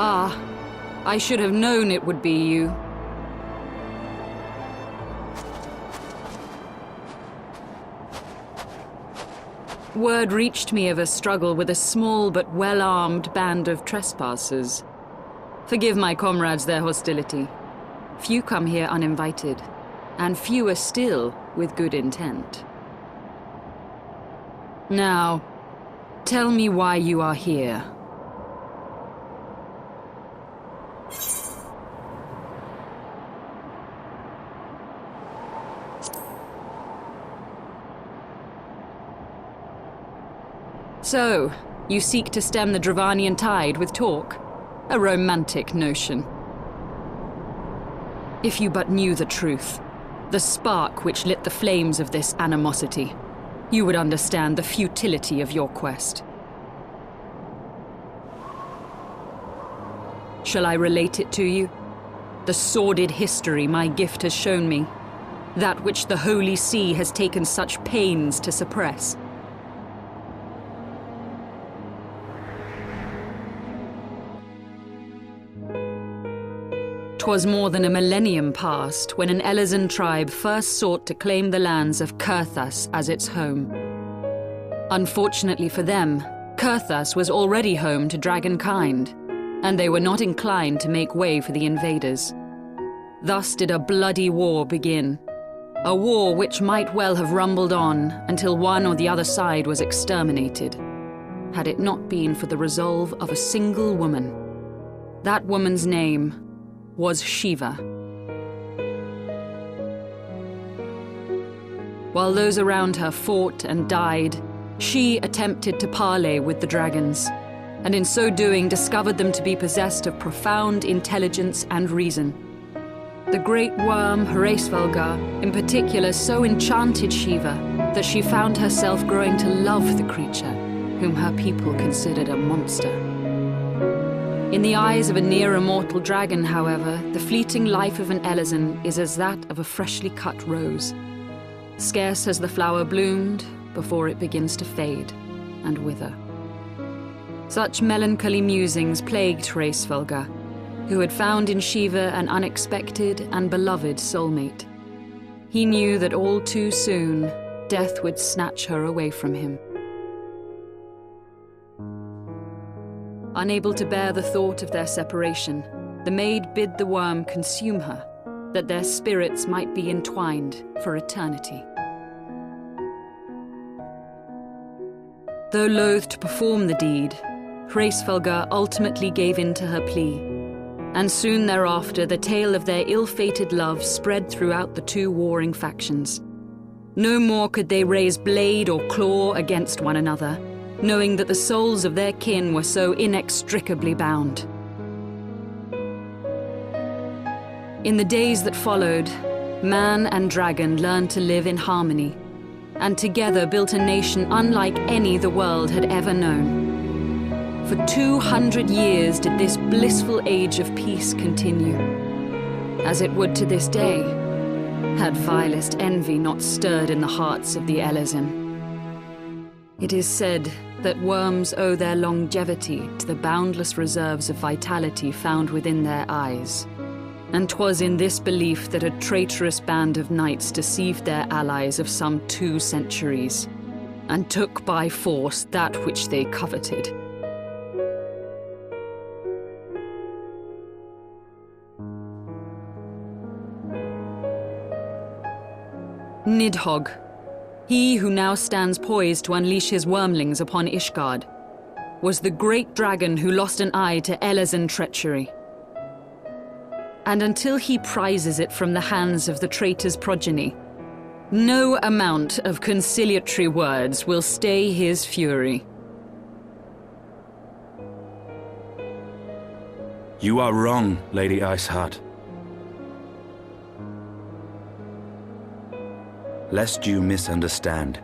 Ah, I should have known it would be you. Word reached me of a struggle with a small but well-armed band of trespassers. Forgive my comrades their hostility. Few come here uninvited, and fewer still with good intent. Now, tell me why you are here. So, you seek to stem the Dravanian tide with talk? A romantic notion. If you but knew the truth, the spark which lit the flames of this animosity, you would understand the futility of your quest. Shall I relate it to you? The sordid history my gift has shown me, that which the Holy See has taken such pains to suppress. 'Twas more than a millennium past when an Elezen tribe first sought to claim the lands of Kurthas as its home. Unfortunately for them, Kurthas was already home to dragonkind, and they were not inclined to make way for the invaders. Thus did a bloody war begin, a war which might well have rumbled on until one or the other side was exterminated, had it not been for the resolve of a single woman. That woman's name was Shiva. While those around her fought and died, she attempted to parley with the dragons, and in so doing discovered them to be possessed of profound intelligence and reason. The great worm Hraesvelgar, in particular, so enchanted Shiva that she found herself growing to love the creature, whom her people considered a monster. In the eyes of a near-immortal dragon, however, the fleeting life of an Elezen is as that of a freshly cut rose. Scarce has the flower bloomed before it begins to fade and wither. Such melancholy musings plagued Hraesvelgar, who had found in Shiva an unexpected and beloved soulmate. He knew that all too soon, death would snatch her away from him. Unable to bear the thought of their separation, the maid bid the worm consume her, that their spirits might be entwined for eternity. Though loath to perform the deed, Hraesvelgar ultimately gave in to her plea, and soon thereafter the tale of their ill-fated love spread throughout the two warring factions. No more could they raise blade or claw against one another, knowing that the souls of their kin were so inextricably bound. In the days that followed, man and dragon learned to live in harmony, and together built a nation unlike any the world had ever known. For 200 years did this blissful age of peace continue, as it would to this day, had vilest envy not stirred in the hearts of the Elezen. It is said that worms owe their longevity to the boundless reserves of vitality found within their eyes. And 'twas in this belief that a traitorous band of knights deceived their allies of some 2 centuries, and took by force that which they coveted. Nidhogg, he who now stands poised to unleash his wormlings upon Ishgard, was the great dragon who lost an eye to Elezen treachery. And until he prizes it from the hands of the traitor's progeny, no amount of conciliatory words will stay his fury. You are wrong, Lady Iceheart. Lest you misunderstand,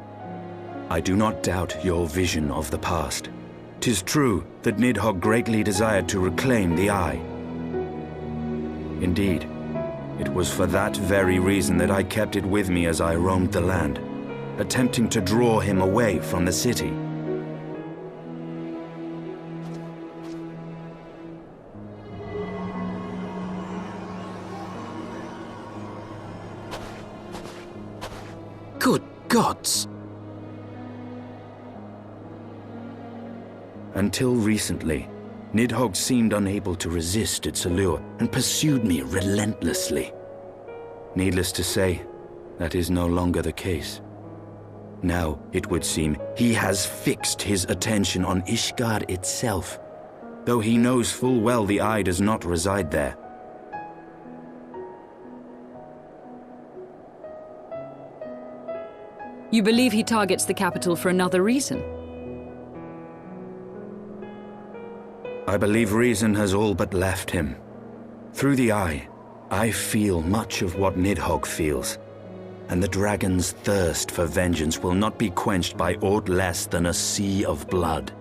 I do not doubt your vision of the past. 'Tis true that Nidhogg greatly desired to reclaim the Eye. Indeed, it was for that very reason that I kept it with me as I roamed the land, attempting to draw him away from the city. Good gods! Until recently, Nidhogg seemed unable to resist its allure and pursued me relentlessly. Needless to say, that is no longer the case. Now, it would seem, he has fixed his attention on Ishgard itself, though he knows full well the eye does not reside there. You believe he targets the capital for another reason? I believe reason has all but left him. Through the eye, I feel much of what Nidhogg feels, and the dragon's thirst for vengeance will not be quenched by aught less than a sea of blood.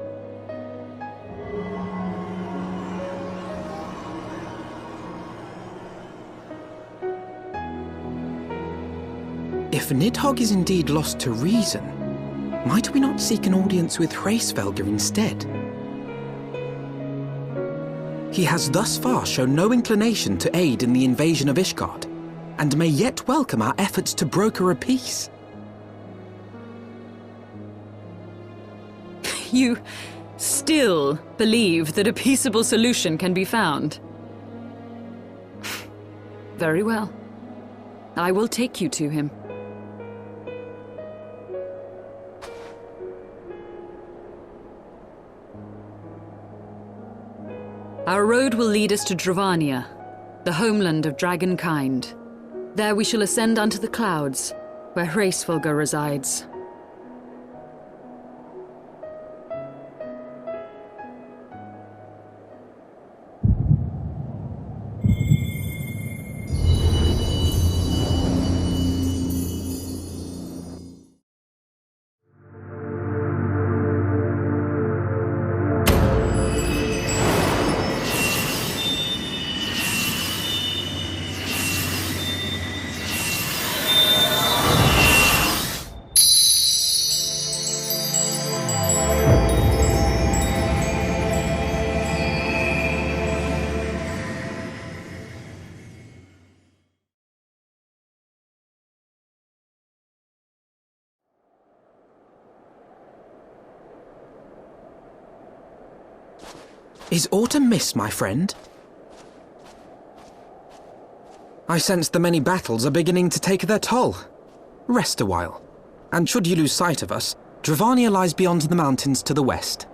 If Nidhogg is indeed lost to reason, might we not seek an audience with Hraesvelgr instead? He has thus far shown no inclination to aid in the invasion of Ishgard, and may yet welcome our efforts to broker a peace. You still believe that a peaceable solution can be found? Very well. I will take you to him. Our road will lead us to Dravania, the homeland of dragonkind. There we shall ascend unto the clouds, where Hraesvelgr resides. Is autumn mist, my friend? I sense the many battles are beginning to take their toll. Rest a while, and should you lose sight of us, Dravania lies beyond the mountains to the west.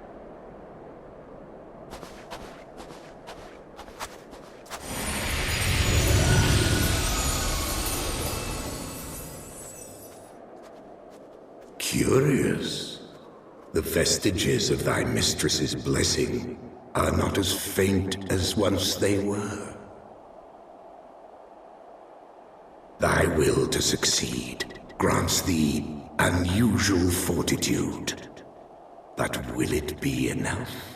Curious. The vestiges of thy mistress's blessing are not as faint as once they were. Thy will to succeed grants thee unusual fortitude. But will it be enough?